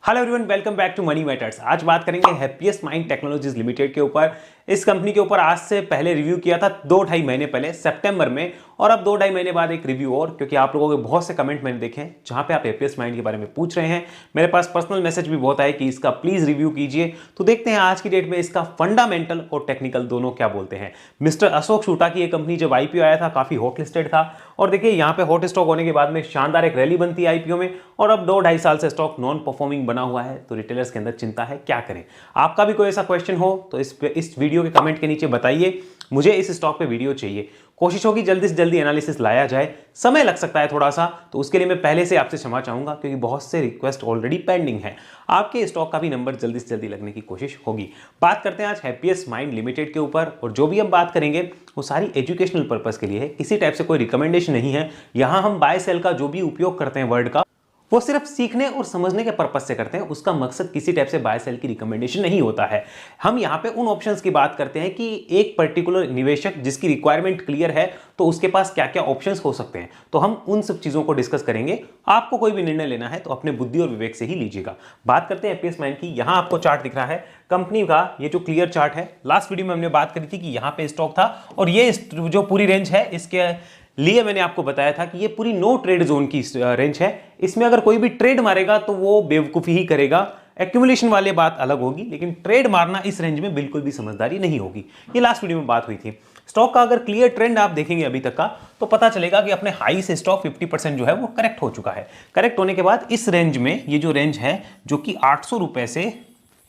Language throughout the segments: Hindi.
Hello everyone, welcome back to money matters. आज बात करेंगे हैप्पीएस्ट माइंड टेक्नोलॉजीज लिमिटेड के ऊपर। इस कंपनी के ऊपर आज से पहले रिव्यू किया था 2-2.5 महीने पहले सितंबर में, और अब 2-2.5 महीने बाद एक रिव्यू और, क्योंकि आप लोगों के बहुत से कमेंट मैंने देखे हैं जहां पे आप हैप्पीएस्ट माइंड के बारे में पूछ रहे हैं। मेरे पास पर्सनल मैसेज भी बहुत आए कि इसका प्लीज रिव्यू कीजिए। तो देखते हैं आज की डेट में इसका फंडामेंटल और टेक्निकल दोनों क्या बोलते हैं। मिस्टर अशोक शूटा की ये कंपनी जब आईपीओ आया था काफी हॉट लिस्टेड था, और देखिए यहाँ पे हॉट स्टॉक होने के बाद में शानदार एक रैली बनती है आईपीओ में, और अब 2-2.5 साल से स्टॉक नॉन परफॉर्मिंग बना हुआ है। तो रिटेलर्स के अंदर चिंता है, क्या करें। आपका भी कोई ऐसा क्वेश्चन हो तो इस वीडियो के कमेंट के नीचे बताइए। मुझे इस स्टॉक पे वीडियो चाहिए। कोशिश होगी जल्दी से जल्दी एनालिसिस लाया जाए। समय लग सकता है थोड़ा सा, तो उसके लिए मैं पहले से आपसे क्षमा चाहूंगा, क्योंकि बहुत से रिक्वेस्ट ऑलरेडी पेंडिंग है। आपके स्टॉक का भी नंबर जल्दी से जल्दी लगने की कोशिश होगी। बात करते हैं आज हैप्पीएस्ट माइंड लिमिटेड के ऊपर, और जो भी हम बात करेंगे वो सारी एजुकेशनल पर्पस के लिए है। किसी टाइप से कोई रिकमेंडेशन नहीं है। यहां हम बाय सेल का जो भी उपयोग करते हैं वर्ड का, वो सिर्फ सीखने और समझने के पर्पस से करते हैं। उसका मकसद किसी टाइप से बाय सेल की रिकमेंडेशन नहीं होता है। हम यहाँ पे उन ऑप्शंस की बात करते हैं कि एक पर्टिकुलर निवेशक जिसकी रिक्वायरमेंट क्लियर है तो उसके पास क्या क्या ऑप्शंस हो सकते हैं। तो हम उन सब चीजों को डिस्कस करेंगे। आपको कोई भी निर्णय लेना है तो अपने बुद्धि और विवेक से ही लीजिएगा। बात करते हैं हैप्पीएस्ट माइंड की। यहाँ आपको चार्ट दिख रहा है कंपनी का, ये जो क्लियर चार्ट है। लास्ट वीडियो में हमने बात करी थी कि यहाँ पे स्टॉक था, और ये जो पूरी रेंज है इसके लिए मैंने आपको बताया था कि ये पूरी नो ट्रेड जोन की रेंज है। इसमें अगर कोई भी ट्रेड मारेगा तो वो बेवकूफी ही करेगा। एक्यूमुलेशन वाली बात अलग होगी, लेकिन ट्रेड मारना इस रेंज में बिल्कुल भी समझदारी नहीं होगी। ये लास्ट वीडियो में बात हुई थी। स्टॉक का अगर क्लियर ट्रेंड आप देखेंगे अभी तक का, तो पता चलेगा कि अपने हाई से स्टॉक 50% जो है वो करेक्ट हो चुका है। करेक्ट होने के बाद इस रेंज में, ये जो रेंज है जो कि 800 रुपए से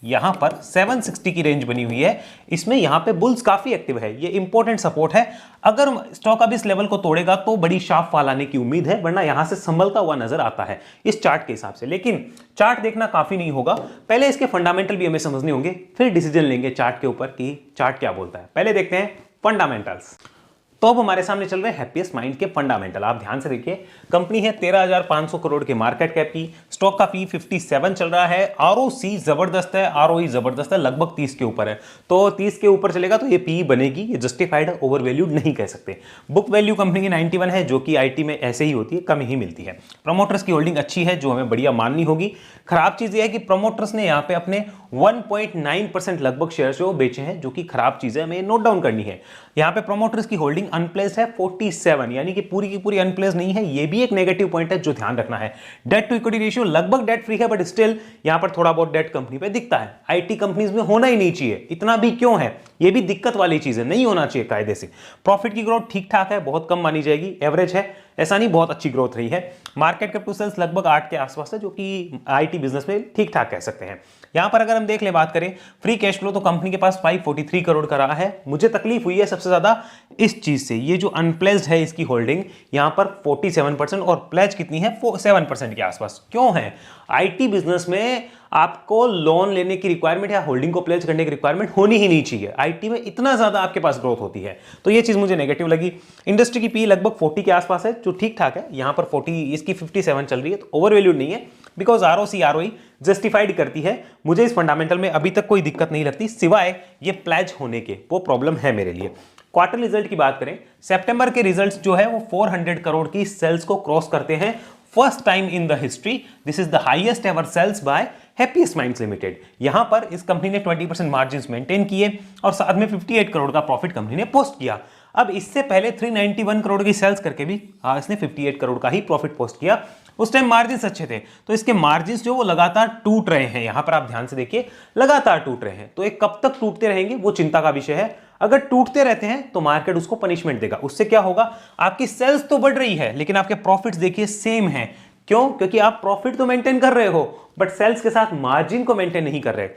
यहां पर 760 की रेंज बनी हुई है, इसमें यहां पे बुल्स काफी एक्टिव है। ये इंपॉर्टेंट सपोर्ट है। अगर स्टॉक अब इस लेवल को तोड़ेगा तो बड़ी शार्प फॉल आने की उम्मीद है, वरना यहां से संभलता हुआ नजर आता है इस चार्ट के हिसाब से। लेकिन चार्ट देखना काफी नहीं होगा, पहले इसके फंडामेंटल भी हमें समझने होंगे, फिर डिसीजन लेंगे चार्ट के ऊपर कि चार्ट क्या बोलता है। पहले देखते हैं फंडामेंटल्स। तो अब हमारे सामने चल रहे हैप्पीएस्ट माइंड के फंडामेंटल। आप ध्यान से देखिए, कंपनी है 13,500 करोड़ के मार्केट कैप की, स्टॉक का पी 57 चल रहा है, आरओसी जबरदस्त है, आरओई जबरदस्त है, लगभग 30 के ऊपर है। तो 30 के ऊपर चलेगा तो ये पी बनेगी। ये जस्टिफाइड है, ओवर वैल्यूड नहीं कह सकते। बुक वैल्यू कंपनी की 91 है, जो कि आईटी में ऐसे ही होती है, कम ही मिलती है। प्रमोटर्स की होल्डिंग अच्छी है, जो हमें बढ़िया माननी होगी। खराब चीज ये है कि प्रमोटर्स ने यहाँ पे अपने 1.9% लगभग शेयर जो बेचे हैं, जो कि खराब चीज है, हमें नोट डाउन करनी है। यहाँ पे प्रमोटर्स की होल्डिंग अनप्लेस्ड है 47, यानी कि पूरी की पूरी अनप्लेस्ड नहीं है। ये भी एक नेगेटिव पॉइंट है जो ध्यान रखना है। डेट टू इक्विटी रेशियो लगभग डेट फ्री है, बट स्टिल यहाँ पर थोड़ा बहुत डेट कंपनी पे दिखता है। आईटी कंपनीज में होना ही नहीं चाहिए, इतना भी क्यों है, ये भी दिक्कत वाली चीज है, नहीं होना चाहिए कायदे से। प्रॉफिट की ग्रोथ ठीक ठाक है, बहुत कम मानी जाएगी, एवरेज है, ऐसा नहीं बहुत अच्छी ग्रोथ रही है। मार्केट कैप टू सेल्स लगभग 8 के आसपास है, जो कि आईटी बिजनेस में ठीक ठाक कह सकते हैं। यहां पर अगर हम देख ले, बात करें फ्री कैश फ्लो, तो कंपनी के पास 543 करोड़ का रहा है। मुझे तकलीफ हुई है सबसे ज्यादा इस चीज से, ये जो अनप्लेस्ड है इसकी होल्डिंग यहां पर 47%, और प्लेज कितनी है 7% के आसपास। क्यों है? आईटी बिजनेस में आपको लोन लेने की रिक्वायरमेंट या होल्डिंग को प्लेज करने की रिक्वायरमेंट होनी ही नहीं चाहिए। आईटी में इतना ज्यादा आपके पास ग्रोथ होती है, तो ये चीज मुझे नेगेटिव लगी। इंडस्ट्री की पी लगभग 40 के आसपास है, जो ठीक ठाक है। यहां पर 40, इसकी 57 चल रही है, तो ओवर वैल्यूड नहीं है, बिकॉज आरओसी आरओई जस्टिफाइड करती है। मुझे इस फंडामेंटल में अभी तक कोई दिक्कत नहीं लगती, सिवाय ये प्लेज होने के, वो प्रॉब्लम है मेरे लिए। क्वार्टर रिजल्ट की बात करें, सितंबर के रिजल्ट्स जो है वो 400 करोड़ की सेल्स को क्रॉस करते हैं। First time in the history, this is the highest ever sales by Happiest Minds Limited. यहां पर इस कंपनी ने 20% मार्जिन मेंटेन किए, और साथ में 58 करोड़ का प्रॉफिट कंपनी ने पोस्ट किया। अब इससे पहले 391 करोड़ की सेल्स करके भी इसने 58 करोड़ का ही प्रॉफिट पोस्ट किया। उस टाइम मार्जिन्स अच्छे थे, तो इसके मार्जिन्स जो वो लगातार टूट रहे हैं। यहां पर आप ध्यान से देखिए, लगातार टूट रहे हैं। तो ये कब तक टूटते रहेंगे वो चिंता का विषय है। अगर टूटते रहते हैं तो मार्केट उसको पनिशमेंट देगा। उससे क्या होगा, आपकी सेल्स तो बढ़ रही है, लेकिन आपके प्रॉफिट्स देखिए सेम है। क्यों? क्योंकि आप प्रॉफिट तो मेंटेन कर रहे हो, बट सेल्स के साथ मार्जिन को मेंटेन नहीं कर रहे।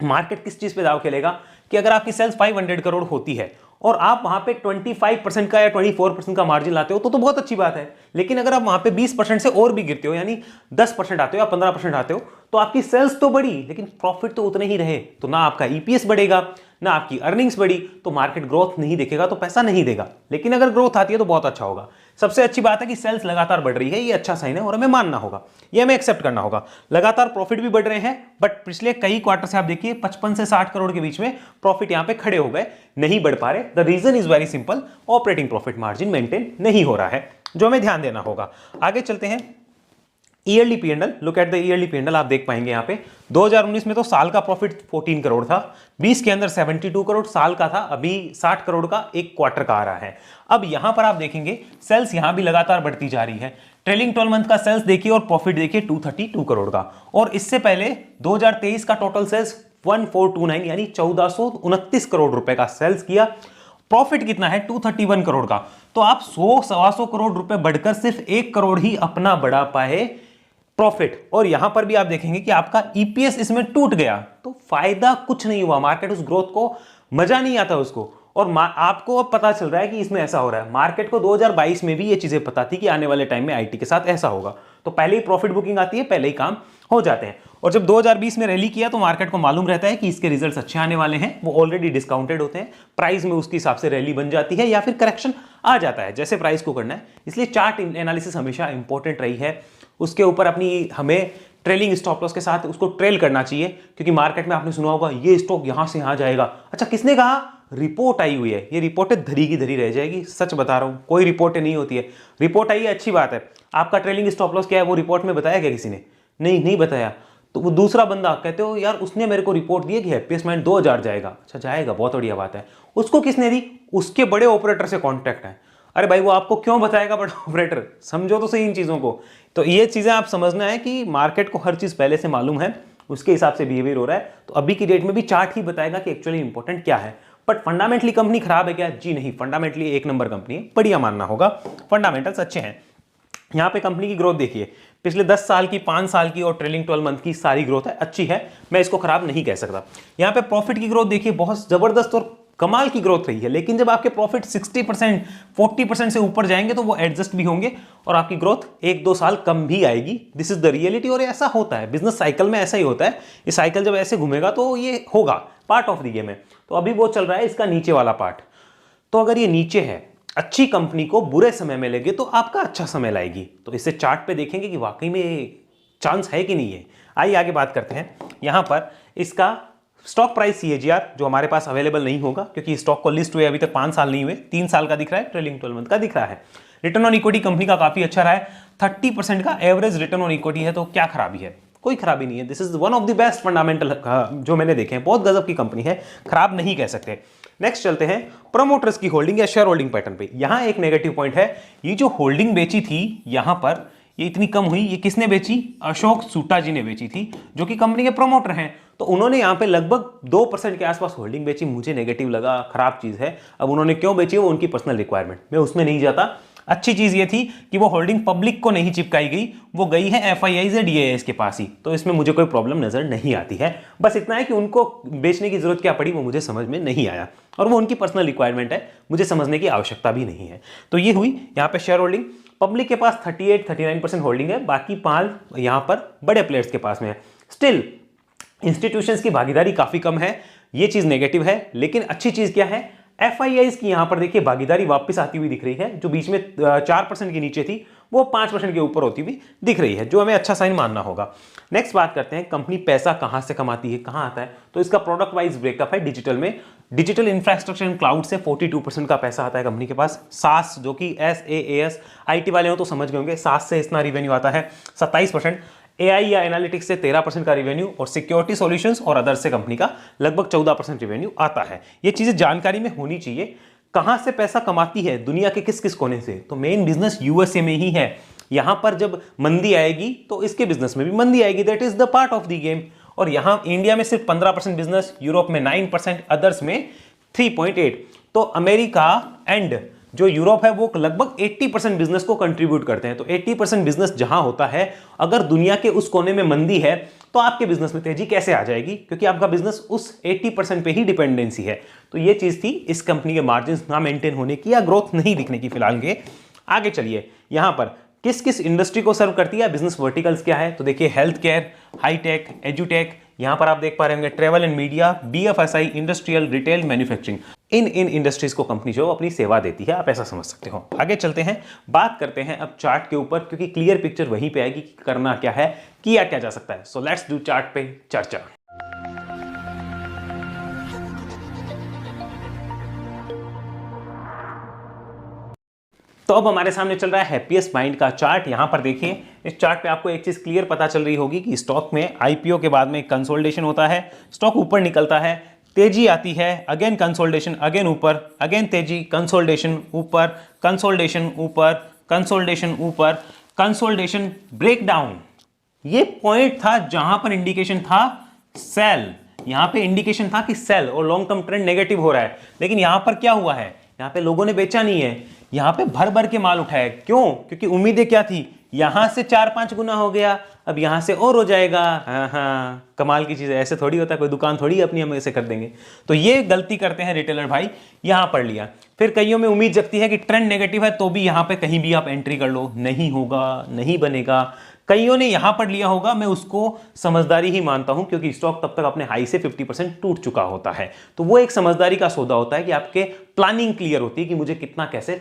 मार्केट किस चीज पे दाव खेलेगा कि अगर आपकी सेल्स 500 करोड़ होती है और आप वहां पे 25% का या 24% का मार्जिन लाते हो, तो बहुत अच्छी बात है। लेकिन अगर आप वहां पे 20% से और भी गिरते हो, यानी 10% आते हो या 15% आते हो, तो आपकी सेल्स तो बढ़ी लेकिन प्रॉफिट तो उतने ही रहे। तो ना आपका ईपीएस बढ़ेगा, ना आपकी अर्निंग्स बढ़ी, तो मार्केट ग्रोथ नहीं देखेगा, तो पैसा नहीं देगा। लेकिन अगर ग्रोथ आती है तो बहुत अच्छा होगा। सबसे अच्छी बात है कि सेल्स लगातार बढ़ रही है, ये अच्छा साइन है और हमें मानना होगा, ये हमें एक्सेप्ट करना होगा। लगातार प्रॉफिट भी बढ़ रहे हैं, बट पिछले कई क्वार्टर से आप देखिए 55 से 60 करोड़ के बीच में प्रॉफिट यहां पे खड़े हो गए, नहीं बढ़ पा रहे। The reason is very simple, operating profit margin maintain नहीं हो रहा है, जो हमें ध्यान देना होगा। आगे चलते हैं। Yearly PNL, look at the yearly PNL, आप देख पाएंगे यहाँ पे 2019 में तो साल का प्रॉफिट 14 करोड़ था, 20 के अंदर 72 करोड़ साल का था, अभी 60 करोड़ का एक क्वार्टर का आ रहा है। अब यहां पर आप देखेंगे सेल्स यहां भी लगातार बढ़ती जा रही है। ट्रेलिंग 12 मंथ का सेल्स देखिए और प्रॉफिट देखिए 232 करोड़ का, और इससे पहले 2023 का टोटल सेल्स 1429 यानी 1429 करोड़ रुपए का सेल्स किया। प्रॉफिट कितना है 231 करोड़ का। तो आप 100-125 करोड़ रुपए बढ़कर सिर्फ 1 करोड़ ही अपना बढ़ा पाए प्रॉफिट, और यहां पर भी आप देखेंगे कि आपका ईपीएस इसमें टूट गया, तो फायदा कुछ नहीं हुआ। मार्केट उस ग्रोथ को मजा नहीं आता उसको, और आपको अब पता चल रहा है कि इसमें ऐसा हो रहा है। मार्केट को 2022 में भी ये चीजें पता थी कि आने वाले टाइम में आईटी के साथ ऐसा होगा, तो पहले ही प्रॉफिट बुकिंग आती है, पहले ही काम हो जाते हैं। और जब 2020 में रैली किया तो मार्केट को मालूम रहता है कि इसके रिजल्ट्स अच्छे आने वाले हैं, वो ऑलरेडी डिस्काउंटेड होते हैं, प्राइस में उसके हिसाब से रैली बन जाती है या फिर करेक्शन आ जाता है, जैसे प्राइस को करना है। इसलिए चार्ट एनालिसिस हमेशा इंपॉर्टेंट रही है, उसके ऊपर अपनी हमें ट्रेलिंग स्टॉप लॉस के साथ उसको ट्रेल करना चाहिए, क्योंकि मार्केट में आपने सुना होगा ये स्टॉक यहां से यहां जाएगा। अच्छा, किसने कहा? रिपोर्ट आई हुई है, ये रिपोर्टें धरी की धरी रह जाएगी, सच बता रहा हूं, कोई रिपोर्टें नहीं होती है। रिपोर्ट आई है अच्छी बात है, आपका ट्रेलिंग स्टॉप लॉस क्या है वो रिपोर्ट में बताया क्या किसी ने? नहीं बताया। तो वो दूसरा बंदा कहते हो यार उसने मेरे को रिपोर्ट दी है कि हैप्पीएस्ट माइंड 2000 जाएगा। अच्छा जाएगा, बहुत बढ़िया बात है। उसको किसने दी? उसके बड़े ऑपरेटर से कॉन्टैक्ट है। अरे भाई वो आपको क्यों बताएगा बड़ा ऑपरेटर? समझो तो सही इन चीजों को। तो ये चीजें आप समझना है कि मार्केट को हर चीज पहले से मालूम है, उसके हिसाब से बिहेवियर हो रहा है। तो अभी की डेट में भी चार्ट ही बताएगा कि एक्चुअली इंपॉर्टेंट क्या है। बट फंडामेंटली कंपनी खराब है क्या? जी नहीं, फंडामेंटली एक नंबर कंपनी है, बढ़िया मानना होगा, फंडामेंटल्स अच्छे हैं। यहां पे कंपनी की ग्रोथ देखिए, पिछले 10 साल की, 5 साल की और ट्रेलिंग 12 मंथ की सारी ग्रोथ है, अच्छी है, मैं इसको खराब नहीं कह सकता। यहां पे प्रॉफिट की ग्रोथ देखिए, बहुत जबरदस्त और कमाल की ग्रोथ रही है। लेकिन जब आपके प्रॉफिट 60%, 40% से ऊपर जाएंगे तो वो एडजस्ट भी होंगे और आपकी ग्रोथ 1-2 साल कम भी आएगी। दिस इज द रियलिटी, और ऐसा होता है बिजनेस साइकिल में, ऐसा ही होता है। ये साइकिल जब ऐसे घूमेगा तो ये होगा, पार्ट ऑफ द गेम है। तो अभी वो चल रहा है इसका नीचे वाला पार्ट। तो अगर ये नीचे है, अच्छी कंपनी को बुरे समय में लगे तो आपका अच्छा समय लाएगी। तो इसे चार्ट पे देखेंगे कि वाकई में चांस है कि नहीं है। आइए आगे बात करते हैं। यहां पर इसका स्टॉक प्राइस CAGR जो हमारे पास अवेलेबल नहीं होगा, क्योंकि स्टॉक को लिस्ट हुए अभी तक 5 साल नहीं हुए, 3 साल का दिख रहा है, ट्रेलिंग 12 मंथ का दिख रहा है। रिटर्न ऑन इक्विटी कंपनी का काफी अच्छा रहा है, 30% का एवरेज रिटर्न ऑन इक्विटी है। तो क्या खराबी है? कोई खराबी नहीं है। This is one of the best fundamental जो मैंने देखे हैं, बहुत गजब की कंपनी है, खराब नहीं कह सकते। नेक्स्ट चलते हैं प्रमोटर्स की होल्डिंग या शेयर होल्डिंग पैटर्न पे। यहां एक नेगेटिव पॉइंट है, ये जो होल्डिंग बेची थी यहां पर, ये इतनी कम हुई, ये किसने बेची? अशोक सूटा जी ने बेची थी, जो कि कंपनी के प्रमोटर हैं। तो उन्होंने यहां पे लगभग 2% के आसपास होल्डिंग बेची, मुझे नेगेटिव लगा, खराब चीज है। अब उन्होंने क्यों बेची वो उनकी पर्सनल रिक्वायरमेंट, मैं उसमें नहीं जाता। अच्छी चीज ये थी कि वो होल्डिंग पब्लिक को नहीं चिपकाई गई, वो गई है FIIs या DIIs के पास ही, तो इसमें मुझे कोई प्रॉब्लम नजर नहीं आती है। बस इतना है कि उनको बेचने की जरूरत क्या पड़ी वो मुझे समझ में नहीं आया, और वो उनकी पर्सनल रिक्वायरमेंट है, मुझे समझने की आवश्यकता भी नहीं है। तो ये हुई यहाँ पे शेयर होल्डिंग। पब्लिक के पास 38-39% होल्डिंग है, बाकी 5 यहाँ पर बड़े प्लेयर्स के पास में है। स्टिल इंस्टीट्यूशंस की भागीदारी काफी कम है, ये चीज नेगेटिव है। लेकिन अच्छी चीज क्या है? FIIs की यहां पर देखिए भागीदारी वापस आती हुई दिख रही है, जो बीच में 4% के नीचे थी वो 5% के ऊपर होती हुई दिख रही है, जो हमें अच्छा साइन मानना होगा। नेक्स्ट बात करते हैं, कंपनी पैसा कहां से कमाती है, कहां आता है? तो इसका प्रोडक्ट वाइज ब्रेकअप है। डिजिटल में, डिजिटल इंफ्रास्ट्रक्चर एंड क्लाउड से 42% का पैसा आता है कंपनी के पास। SaaS जो कि SaaS IT वाले हो तो समझ गए होंगे, SaaS से इतना रिवेन्यू आता है 27%। AI या एनालिटिक्स से 13% का रिवेन्यू, और सिक्योरिटी सॉल्यूशंस और अदर्स से कंपनी का लगभग 14% रिवेन्यू आता है। ये चीजें जानकारी में होनी चाहिए। कहां से पैसा कमाती है, दुनिया के किस किस कोने से? तो मेन बिजनेस USA में ही है। यहां पर जब मंदी आएगी तो इसके बिजनेस में भी मंदी आएगी, that is the part of the game. और यहां इंडिया में सिर्फ 15% बिजनेस, यूरोप में 9%, अदर्स में 3.8। तो अमेरिका एंड जो यूरोप है वो लगभग 80% बिजनेस को कंट्रीब्यूट करते हैं। तो 80% बिजनेस जहां होता है, अगर दुनिया के उस कोने में मंदी है तो आपके बिजनेस में तेजी कैसे आ जाएगी? क्योंकि आपका बिजनेस उस 80% पे ही डिपेंडेंसी है। तो ये चीज थी इस कंपनी के मार्जिन ना मेंटेन होने की या ग्रोथ नहीं दिखने की फिलहाल के। आगे चलिए, यहां पर किस किस इंडस्ट्री को सर्व करती है, बिजनेस वर्टिकल्स क्या है? तो देखिए हेल्थ केयर, हाईटेक, एजुटेक, यहां पर आप देख पा रहे होंगे travel and media, BFSI, industrial, retail, manufacturing, in industries को कंपनी जो अपनी सेवा देती है, आप ऐसा समझ सकते हो। आगे चलते हैं, बात करते हैं अब चार्ट के ऊपर, क्योंकि क्लियर पिक्चर वहीं पे आएगी कि करना क्या है, किया क्या जा सकता है। सो लेट्स डू चार्ट पे चर्चा। तो अब हमारे सामने चल रहा है हैप्पीएस्ट माइंड का चार्ट। यहां पर देखिए, इस चार्ट पे आपको एक चीज क्लियर पता चल रही होगी कि स्टॉक में आईपीओ के बाद में कंसोलिडेशन होता है, स्टॉक ऊपर निकलता है, तेजी आती है, अगेन कंसोलिडेशन, अगेन ऊपर, अगेन तेजी, कंसोलिडेशन ऊपर, कंसोलिडेशन ऊपर, कंसोलिडेशन ऊपर, कंसोलिडेशन, ब्रेकडाउन। ये पॉइंट था जहां पर इंडिकेशन था सेल, यहां पे इंडिकेशन था कि सेल और लॉन्ग टर्म ट्रेंड नेगेटिव हो रहा है। लेकिन यहां पर क्या हुआ है, यहां पे लोगों ने बेचा नहीं है, यहां पे भर भर के माल उठाया। क्यों? क्योंकि उम्मीदें क्या थी, यहां से 4-5 गुना हो गया, अब यहां से और हो जाएगा। हाँ, कमाल की चीज है, ऐसे थोड़ी होता है, कोई दुकान थोड़ी अपनी हम ऐसे कर देंगे। तो ये गलती करते हैं रिटेलर भाई, यहां पर लिया। फिर कईयों में उम्मीद जगती है कि ट्रेंड नेगेटिव है तो भी यहां पे कहीं भी आप एंट्री कर लो, नहीं होगा, नहीं बनेगा। कईयों ने यहां पर लिया होगा, मैं उसको समझदारी ही मानता हूं, क्योंकि स्टॉक तब तक अपने हाई से 50% टूट चुका होता है। तो वो एक समझदारी का सौदा होता है कि आपके प्लानिंग क्लियर होती है कि मुझे कितना कैसे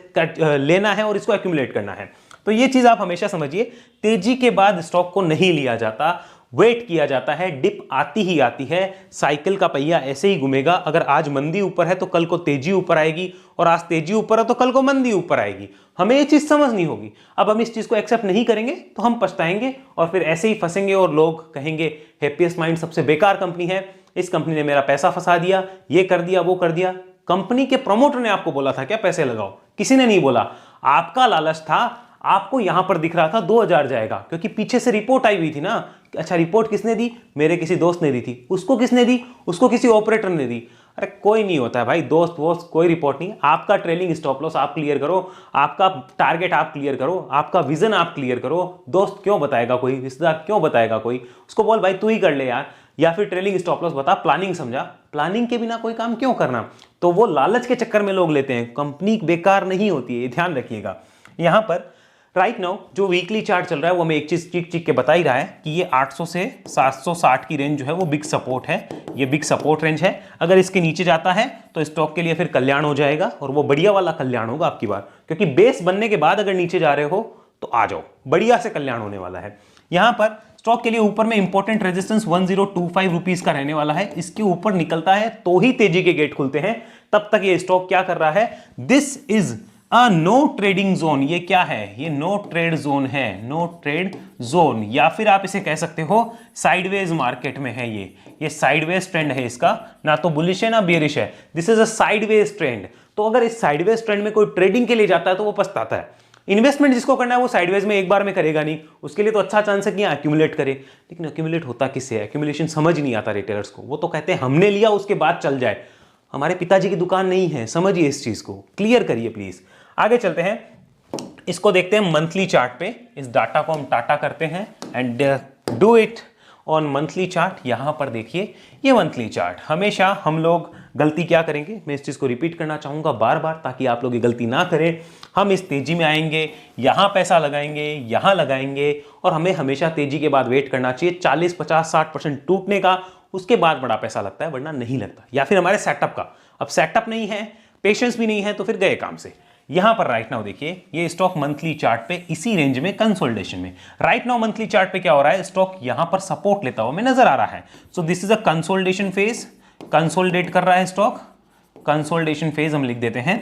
लेना है और इसको एक्यूमुलेट करना है। तो ये चीज आप हमेशा समझिए, तेजी के बाद स्टॉक को नहीं लिया जाता, वेट किया जाता है। डिप आती ही आती है, साइकिल का पहिया ऐसे ही घूमेगा। अगर आज मंदी ऊपर है तो कल को तेजी ऊपर आएगी, और आज तेजी ऊपर है तो कल को मंदी ऊपर आएगी। हमें ये चीज समझनी होगी। अब हम इस चीज को एक्सेप्ट नहीं करेंगे तो हम पछताएंगे और फिर ऐसे ही फंसेंगे और लोग कहेंगे हैप्पीएस्ट माइंड सबसे बेकार कंपनी है, इस कंपनी ने मेरा पैसा फंसा दिया, ये कर दिया, वो कर दिया। कंपनी के प्रमोटर ने आपको बोला था क्या पैसे लगाओ? किसी ने नहीं बोला, आपका लालच था। आपको यहां पर दिख रहा था 2000 जाएगा, क्योंकि पीछे से रिपोर्ट आई हुई थी ना। अच्छा, रिपोर्ट किसने दी? मेरे किसी दोस्त ने दी थी। उसको किसने दी? उसको किसी ऑपरेटर ने दी। अरे कोई नहीं होता है भाई, दोस्त वोस्त कोई रिपोर्ट नहीं। आपका ट्रेलिंग स्टॉप लॉस आप क्लियर करो, आपका टारगेट आप क्लियर करो, आपका विजन आप क्लियर करो। दोस्त क्यों बताएगा कोई, रिश्तेदार क्यों बताएगा कोई? उसको बोल भाई तू ही कर ले यार, या फिर ट्रेलिंग स्टॉप लॉस बता, प्लानिंग समझा। प्लानिंग के बिना कोई काम क्यों करना? तो वो लालच के चक्कर में लोग लेते हैं। कंपनी बेकार नहीं होती है, ध्यान रखिएगा। यहां पर राइट नाउ जो वीकली चार्ट चल रहा है वो हमें एक चीज चिक चिक के बता ही रहा है कि ये 800 से 760 की रेंज जो है वो बिग सपोर्ट है। ये बिग सपोर्ट रेंज है। अगर इसके नीचे जाता है तो स्टॉक के लिए फिर कल्याण हो जाएगा, और वो बढ़िया वाला कल्याण होगा आपकी बार, क्योंकि बेस बनने के बाद अगर नीचे जा रहे हो तो आ जाओ, बढ़िया से कल्याण होने वाला है। यहां पर स्टॉक के लिए ऊपर में इंपॉर्टेंट रेजिस्टेंस 1025 रुपीज का रहने वाला है। इसके ऊपर निकलता है तो ही तेजी के गेट खुलते हैं। तब तक ये स्टॉक क्या कर रहा है? This is no trading zone. ये क्या है? ये नो ट्रेड जोन है, नो ट्रेड जोन, या फिर आप इसे कह सकते हो साइडवेज मार्केट में है। ये साइडवेज ट्रेंड है इसका, ना तो बुलिश है ना बेरिश है। This is a sideways trend. तो अगर इस साइडवेज ट्रेंड में कोई ट्रेडिंग के लिए जाता है तो वो पछताता है। इन्वेस्टमेंट जिसको करना है वो साइडवेज में एक बार में करेगा नहीं, उसके लिए तो अच्छा चांस है कि एक्यूमुलेट करे। लेकिन एक्यूमुलेट होता किससे है? एक्यूमुलेशन समझ नहीं आता रिटेलर्स को। वो तो कहते हैं हमने लिया उसके बाद चल जाए। हमारे पिताजी की दुकान नहीं है, समझिए इस चीज को, क्लियर करिए प्लीज। आगे चलते हैं, इसको देखते हैं मंथली चार्ट पे। इस डाटा को हम टाटा करते हैं and do it on monthly chart. यहां पर देखिए ये मंथली चार्ट। हमेशा हम लोग गलती क्या करेंगे, मैं इस चीज को रिपीट करना चाहूंगा बार बार ताकि आप लोग ये गलती ना करें। हम इस तेजी में आएंगे, यहां पैसा लगाएंगे, यहां लगाएंगे, और हमें हमेशा तेजी के बाद वेट करना चाहिए 40, 50, 60% टूटने का, उसके बाद बड़ा पैसा लगता है, वरना नहीं लगता। या फिर हमारे सेटअप का, अब सेटअप नहीं है, पेशेंस भी नहीं है, तो फिर गए काम से। यहां पर राइट नाउ देखिए ये स्टॉक मंथली चार्ट पे इसी रेंज में कंसोलिडेशन में, राइट नाउ मंथली चार्ट पे क्या हो रहा है, स्टॉक यहां पर सपोर्ट लेता हुआ हमें नजर आ रहा है। So this is a consolidation phase, consolidate कर रहा है स्टॉक, कंसोलिडेशन फेज हम लिख देते हैं।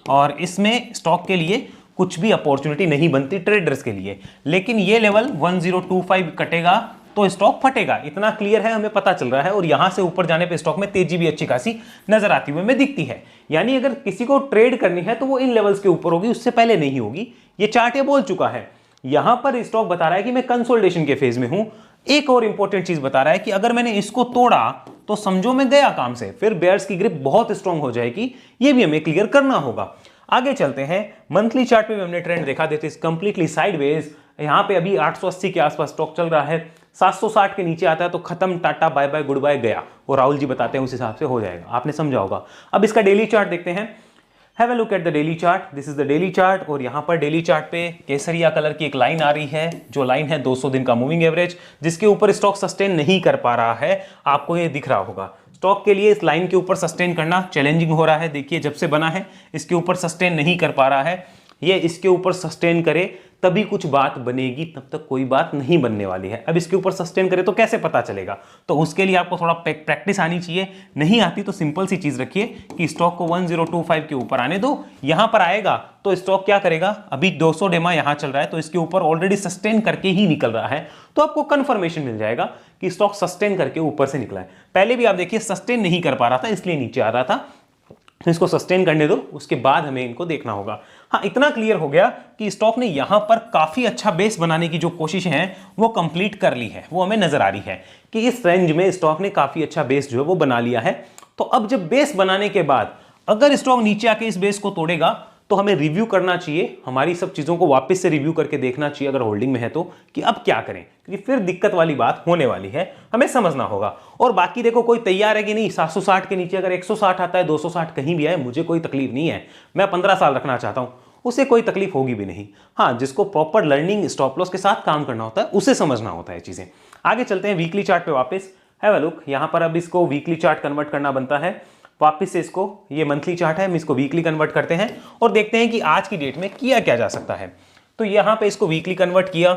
और इसमें स्टॉक के लिए कुछ भी अपॉर्चुनिटी नहीं बनती ट्रेडर्स के लिए, लेकिन ये लेवल 1025 कटेगा तो स्टॉक फटेगा, इतना क्लियर है, हमें पता चल रहा है। और यहां से ऊपर जाने पे स्टॉक में तेजी भी अच्छी खासी नजर आती हुई हमें दिखती है। यानी अगर किसी को ट्रेड करनी है तो वो इन लेवल्स के ऊपर होगी, उससे पहले नहीं होगी। ये चार्ट ये बोल चुका है। यहां पर स्टॉक बता रहा है कि मैं कंसोलिडेशन के फेज में हूं। एक और इंपॉर्टेंट चीज बता रहा है कि अगर मैंने इसको तोड़ा तो समझो मैं गया काम से, फिर बेयर्स की ग्रिप बहुत स्ट्रांग हो जाएगी। ये भी हमें क्लियर करना होगा। आगे चलते हैं, मंथली चार्ट पे भी हमने ट्रेंड देखा, देते इज कंप्लीटली साइडवेज। यहां पे अभी 880 के आसपास स्टॉक चल रहा है, 760 के नीचे आता है तो खत्म, tata bye bye good bye गया। वो राहुल जी बताते हैं उस हिसाब से हो जाएगा, आपने समझा होगा। अब इसका डेली चार्ट देखते हैं। Have a look at the daily chart, this is the daily chart. और यहां पर डेली चार्ट पे केसरिया कलर की एक लाइन आ रही है, जो लाइन है 200 दिन का मूविंग एवरेज, जिसके ऊपर स्टॉक सस्टेन नहीं कर पा रहा है। आपको ये दिख रहा होगा स्टॉक के लिए इस लाइन के ऊपर सस्टेन करना चैलेंजिंग हो रहा है। देखिए जब से बना है इसके ऊपर सस्टेन नहीं कर पा रहा है। ये इसके ऊपर सस्टेन करे तभी कुछ बात बनेगी, तब तक कोई बात नहीं बनने वाली है। अब इसके ऊपर सस्टेन करें तो कैसे पता चलेगा, तो उसके लिए आपको थोड़ा प्रैक्टिस आनी चाहिए। नहीं आती तो सिंपल सी चीज रखिए कि स्टॉक को 1025 के ऊपर आने दो, यहां पर आएगा तो स्टॉक क्या करेगा, अभी 200 डेमा यहां चल रहा है तो इसके ऊपर ऑलरेडी सस्टेन करके ही निकल रहा है, तो आपको कंफर्मेशन मिल जाएगा कि स्टॉक सस्टेन करके ऊपर से निकला है। पहले भी आप देखिए सस्टेन नहीं कर पा रहा था इसलिए नीचे आ रहा था, तो इसको सस्टेन करने दो, उसके बाद हमें इनको देखना होगा। हाँ, इतना क्लियर हो गया कि स्टॉक ने यहां पर काफी अच्छा बेस बनाने की जो कोशिश है वो कंप्लीट कर ली है, वो हमें नजर आ रही है कि इस रेंज में स्टॉक ने काफी अच्छा बेस जो है वो बना लिया है। तो अब जब बेस बनाने के बाद अगर स्टॉक नीचे आके इस बेस को तोड़ेगा तो हमें रिव्यू करना चाहिए, हमारी सब चीजों को वापस से रिव्यू करके देखना चाहिए अगर होल्डिंग में है तो, कि अब क्या करें, क्योंकि फिर दिक्कत वाली बात होने वाली है, हमें समझना होगा। और बाकी देखो कोई तैयार है कि नहीं, 760 के नीचे अगर 160 आता है, 260 कहीं भी आए, मुझे कोई तकलीफ नहीं है, मैं 15 साल रखना चाहता हूं, उसे कोई तकलीफ होगी भी नहीं। हाँ, जिसको प्रॉपर लर्निंग स्टॉप लॉस के साथ काम करना होता है उसे समझना होता है चीजें। आगे चलते हैं वीकली चार्ट पे वापस, हैव अ लुक। यहां पर अब इसको वीकली चार्ट कन्वर्ट करना बनता है, वापस से इसको, ये मंथली चार्ट है, हम इसको वीकली कन्वर्ट करते हैं और देखते हैं कि आज की डेट में किया क्या जा सकता है। तो यहां पे इसको वीकली कन्वर्ट किया,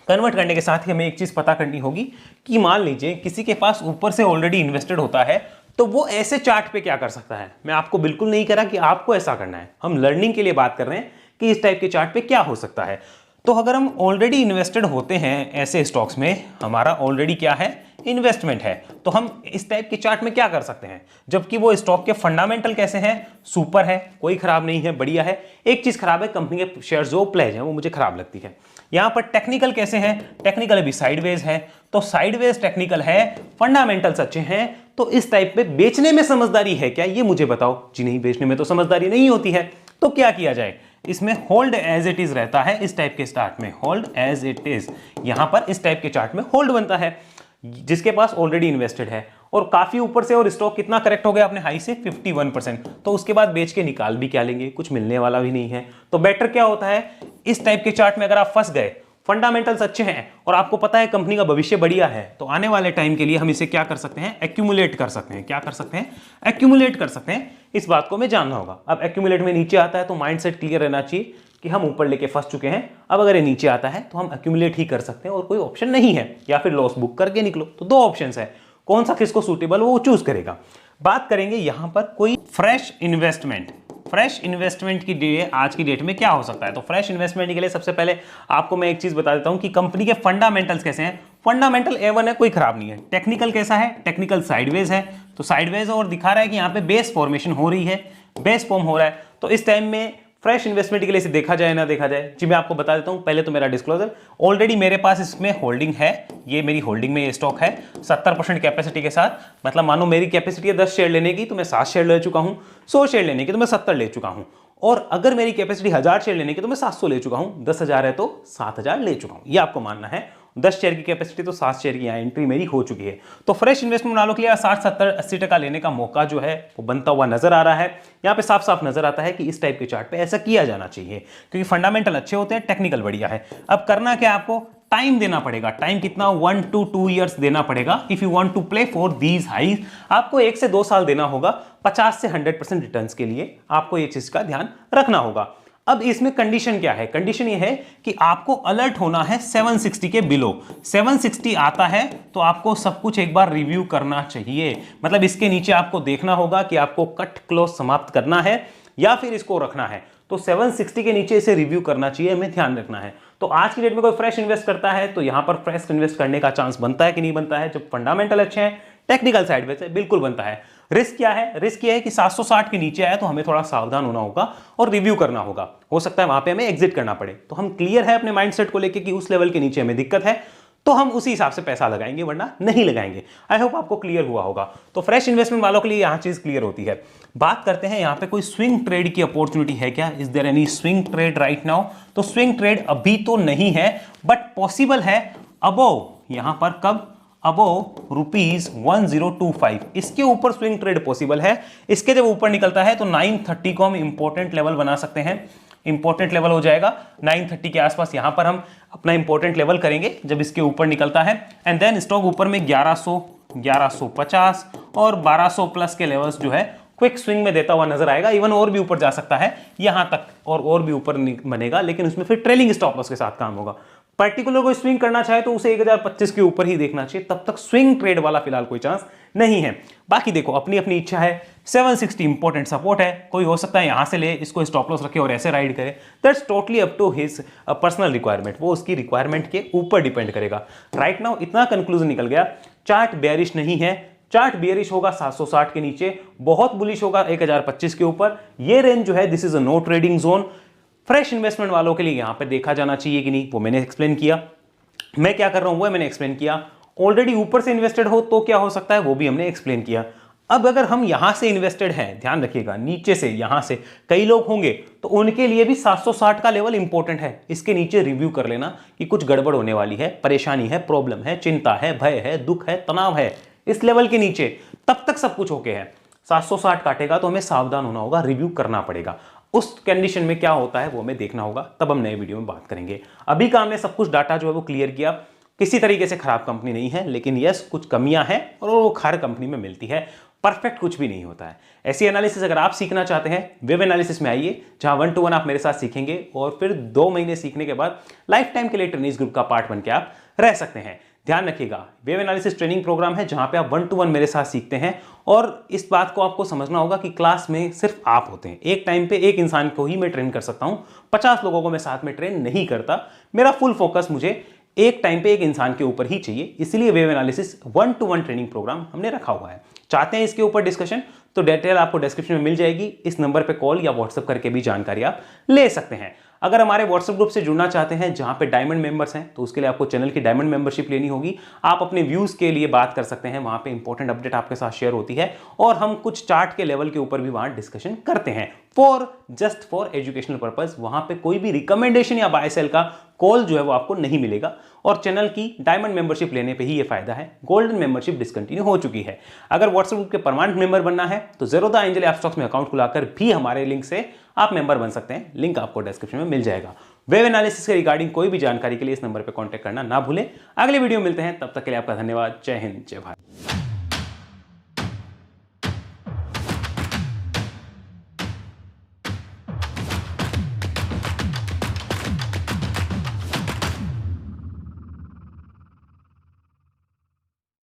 कन्वर्ट करने के साथ ही हमें एक चीज पता करनी होगी कि मान लीजिए किसी के पास ऊपर से ऑलरेडी इन्वेस्टेड होता है तो वो ऐसे चार्ट पे क्या कर सकता है। मैं आपको बिल्कुल नहीं कह रहा कि आपको ऐसा करना है, हम लर्निंग के लिए बात कर रहे हैं कि इस टाइप के चार्ट पे क्या हो सकता है। तो अगर हम ऑलरेडी इन्वेस्टेड होते हैं ऐसे स्टॉक्स में, हमारा ऑलरेडी क्या है, इन्वेस्टमेंट है, तो हम इस टाइप के चार्ट में क्या कर सकते हैं, जबकि वो स्टॉक के फंडामेंटल कैसे हैं, सुपर है, कोई खराब नहीं है, बढ़िया है। एक चीज खराब है, कंपनी के शेयर जो प्लेज है वो मुझे खराब लगती है। यहां पर टेक्निकल कैसे हैं, टेक्निकल अभी साइडवेज है, तो साइडवेज टेक्निकल है, फंडामेंटल्स अच्छे हैं, तो इस टाइप पे बेचने में समझदारी है क्या, ये मुझे बताओ। जी नहीं, बेचने में तो समझदारी नहीं होती है, तो क्या किया जाए, इसमें होल्ड एज इट इज रहता है। इस टाइप के चार्ट में होल्ड एज इट इज, यहां पर इस टाइप के चार्ट में होल्ड बनता है जिसके पास ऑलरेडी इन्वेस्टेड है और काफी ऊपर से, और स्टॉक कितना करेक्ट हो गया अपने हाई से, 51%, तो उसके बाद बेच के निकाल भी क्या लेंगे, कुछ मिलने वाला भी नहीं है। तो बेटर क्या होता है, इस टाइप के चार्ट में अगर आप फंस गए, फंडामेंटल्स अच्छे हैं और आपको पता है कंपनी का भविष्य बढ़िया है, तो आने वाले टाइम के लिए हम इसे क्या कर सकते हैं, एक्यूमुलेट कर सकते हैं। क्या कर सकते हैं, एक्यूमुलेट कर सकते हैं। इस बात को हमें जानना होगा। अब एक्यूमुलेट में नीचे आता है तो माइंडसेट क्लियर रहना चाहिए कि हम ऊपर लेके फंस चुके हैं, अब अगर ये नीचे आता है तो हम एक्यूमुलेट ही कर सकते हैं और कोई ऑप्शन नहीं है, या फिर लॉस बुक करके निकलो। तो दो ऑप्शंस है, कौन सा किसको सूटेबल वो चूज करेगा। बात करेंगे यहां पर कोई फ्रेश इन्वेस्टमेंट, फ्रेश इन्वेस्टमेंट की डे आज की डेट में क्या हो सकता है। तो फ्रेश इन्वेस्टमेंट के लिए सबसे पहले आपको मैं एक चीज बता देता हूं कि कंपनी के फंडामेंटल्स कैसे हैं। फंडामेंटल A1 है, कोई खराब नहीं है। टेक्निकल कैसा है, टेक्निकल साइडवेज है, तो साइडवेज और दिखा रहा है कि यहाँ पे बेस फॉर्मेशन हो रही है, बेस फॉर्म हो रहा है। तो इस टाइम में फ्रेश इन्वेस्टमेंट के लिए इसे देखा जाए ना देखा जाए, जी मैं आपको बता देता हूं। पहले तो मेरा डिस्क्लोजर, ऑलरेडी मेरे पास इसमें होल्डिंग है, ये मेरी होल्डिंग में ये स्टॉक है 70% कैपेसिटी के साथ। मतलब मानो मेरी कैपेसिटी है 10 शेयर लेने की तो मैं 7 शेयर ले चुका हूं, 100 शेयर लेने की तो मैं 70 ले चुका हूं, और अगर मेरी कैपेसिटी 1000 शेयर लेने की तो मैं 700 ले चुका हूं, 10,000 है तो 7,000 ले चुका हूं, ये आपको मानना है। 10 शेयर की कैपेसिटी तो 7 शेयर की यहाँ एंट्री मेरी हो चुकी है। तो फ्रेश इन्वेस्टमेंट वालों के लिए 60, 70, 80% लेने का मौका जो है वो बनता हुआ नजर आ रहा है। यहाँ पे साफ साफ नजर आता है कि इस टाइप के चार्ट पे ऐसा किया जाना चाहिए, क्योंकि फंडामेंटल अच्छे होते हैं, टेक्निकल बढ़िया है। अब करना क्या, आपको टाइम देना पड़ेगा। टाइम कितना, 1 to 2 years देना पड़ेगा। If you want to play for these highs, आपको 1 से 2 साल देना होगा 50 से 100% रिटर्न्स के लिए, आपको ये चीज का ध्यान रखना होगा। अब इसमें कंडीशन क्या है, कंडीशन ये है कि आपको अलर्ट होना है 760 के बिलो। 760 आता है तो आपको सब कुछ एक बार रिव्यू करना चाहिए। मतलब इसके नीचे आपको देखना होगा कि आपको कट क्लोज समाप्त करना है या फिर इसको रखना है। तो 760 के नीचे इसे रिव्यू करना चाहिए, हमें ध्यान रखना है। तो आज की डेट में कोई फ्रेश इन्वेस्ट करता है तो यहां पर फ्रेश इन्वेस्ट करने का चांस बनता है कि नहीं बनता है, जब फंडामेंटल अच्छे हैं, टेक्निकल साइड में से बिल्कुल बनता है। रिस्क क्या है, रिस्क ये है कि 760 के नीचे आया तो हमें थोड़ा सावधान होना होगा और रिव्यू करना होगा, हो सकता है वहां पे हमें एग्जिट करना पड़े। तो हम क्लियर है अपने माइंडसेट को लेके कि उस लेवल के नीचे हमें दिक्कत है तो हम उसी हिसाब से पैसा लगाएंगे, वरना नहीं लगाएंगे। आई होप आपको क्लियर हुआ होगा। तो फ्रेश इन्वेस्टमेंट वालों के लिए यहां चीज क्लियर होती है। बात करते हैं यहां पे कोई स्विंग ट्रेड की अपॉर्चुनिटी है क्या, is there any swing trade right now. तो स्विंग ट्रेड अभी तो नहीं है, बट पॉसिबल है अबोव, यहां पर कब, अबोव ₹1025, इसके ऊपर स्विंग ट्रेड पॉसिबल है। इसके जब ऊपर निकलता है तो 930 को हम इंपॉर्टेंट लेवल बना सकते हैं, इंपॉर्टेंट लेवल हो जाएगा 930 के आसपास। यहां पर हम अपना इंपॉर्टेंट लेवल करेंगे जब इसके ऊपर निकलता है। एंड देन स्टॉक ऊपर में 1100, 1150 और 1200 प्लस के लेवल्स जो है क्विक स्विंग में देता हुआ नजर आएगा, इवन और भी ऊपर जा सकता है यहां तक और भी ऊपर बनेगा, लेकिन उसमें फिर ट्रेलिंग स्टॉप लॉस के साथ काम होगा। पर्टिकुलर कोई स्विंग करना चाहे तो उसे 1025 के ऊपर ही देखना चाहिए, तब तक स्विंग ट्रेड वाला फिलहाल कोई चांस नहीं है। बाकी देखो अपनी अपनी इच्छा है। 760 इंपॉर्टेंट सपोर्ट है, कोई हो सकता है यहां से ले इसको स्टॉप लॉस रखे और ऐसे राइड करे, that's totally up to his personal requirement, वो उसकी रिक्वायरमेंट के ऊपर डिपेंड करेगा। राइट नाउ इतना कंक्लूजन निकल गया, चार्ट बेयरिश नहीं है, चार्ट बेयरिश होगा 760 के नीचे, बहुत बुलिश होगा 1025 के ऊपर। ये रेंज जो है this is a no trading zone. Fresh investment वालों के लिए यहां पे देखा जाना चाहिए कि नहीं, वो मैंने एक्सप्लेन किया। मैं क्या कर रहा हूं वो मैंने एक्सप्लेन किया। ऑलरेडी ऊपर से इन्वेस्टेड हो तो क्या हो सकता है वो भी हमने एक्सप्लेन किया। अब अगर हम यहां से इन्वेस्टेड हैं, ध्यान रखिएगा नीचे से यहां से कई लोग होंगे तो उनके लिए भी 760 का लेवल इंपॉर्टेंट है। इसके नीचे रिव्यू कर लेना कि कुछ गड़बड़ होने वाली है, परेशानी है, प्रॉब्लम है, चिंता है, भय है, दुख है, तनाव है, इस लेवल के नीचे तब तक सब कुछ ओके है। 760 काटेगा तो हमें सावधान होना होगा, रिव्यू करना पड़ेगा। उस कंडीशन में क्या होता है वो हमें देखना होगा, तब हम नए वीडियो में बात करेंगे। अभी का हमने सब कुछ डाटा जो है वो क्लियर किया। किसी तरीके से खराब कंपनी नहीं है, लेकिन यस कुछ कमियां हैं और वो हर कंपनी में मिलती है, परफेक्ट कुछ भी नहीं होता है। ऐसी एनालिसिस अगर आप सीखना चाहते हैं वेब एनालिसिस में आइए, जहां 1 to 1 आप मेरे साथ सीखेंगे और फिर 2 महीने सीखने के बाद लाइफ टाइम के लिए ट्रेनिंग्स ग्रुप का पार्ट बन के आप रह सकते हैं। ध्यान रखिएगा वेब एनालिसिस ट्रेनिंग प्रोग्राम है जहां पे आप 1 to 1 मेरे साथ सीखते हैं, और इस बात को आपको समझना होगा कि क्लास में सिर्फ आप होते हैं। एक टाइम पे एक इंसान को ही मैं ट्रेन कर सकता हूं, 50 लोगों को मैं साथ में ट्रेन नहीं करता। मेरा फुल फोकस मुझे एक टाइम पे एक इंसान के ऊपर ही चाहिए, इसलिए web analysis 1 to 1 training programme हमने रखा हुआ है। चाहते हैं इसके ऊपर डिस्कशन तो डिटेल आपको डिस्क्रिप्शन में मिल जाएगी, इस नंबर पे कॉल या व्हाट्सएप करके भी जानकारी आप ले सकते हैं। अगर हमारे व्हाट्सएप ग्रुप से जुड़ना चाहते हैं जहां पे डायमंड मेंबर्स हैं तो उसके लिए आपको चैनल की डायमंड मेंबरशिप लेनी होगी। आप अपने व्यूज के लिए बात कर सकते हैं, वहां पे इंपॉर्टेंट अपडेट आपके साथ शेयर होती है और हम कुछ चार्ट के लेवल के ऊपर भी वहां डिस्कशन करते हैं जस्ट फॉर एजुकेशनल पर्पस। वहां पे कोई भी रिकमेंडेशन या बाय सेल का कॉल जो है वो आपको नहीं मिलेगा, और चैनल की डायमंड मेंबरशिप लेने पे ही ये फायदा है। गोल्डन मेंबरशिप डिसकंटिन्यू हो चुकी है। अगर व्हाट्सएप ग्रुप के परमानेंट मेंबर बनना है तो ज़ेरोधा एंजल एपस्टॉक्स में अकाउंट खुलाकर भी हमारे लिंक से आप मेंबर बन सकते हैं, लिंक आपको डिस्क्रिप्शन में मिल जाएगा। वेब एनालिसिस के रिगार्डिंग कोई भी जानकारी के लिए इस नंबर पर कॉन्टैक्ट करना ना भूलें। अगले वीडियो में मिलते हैं, तब तक के लिए आपका धन्यवाद। जय हिंद, जय भारत।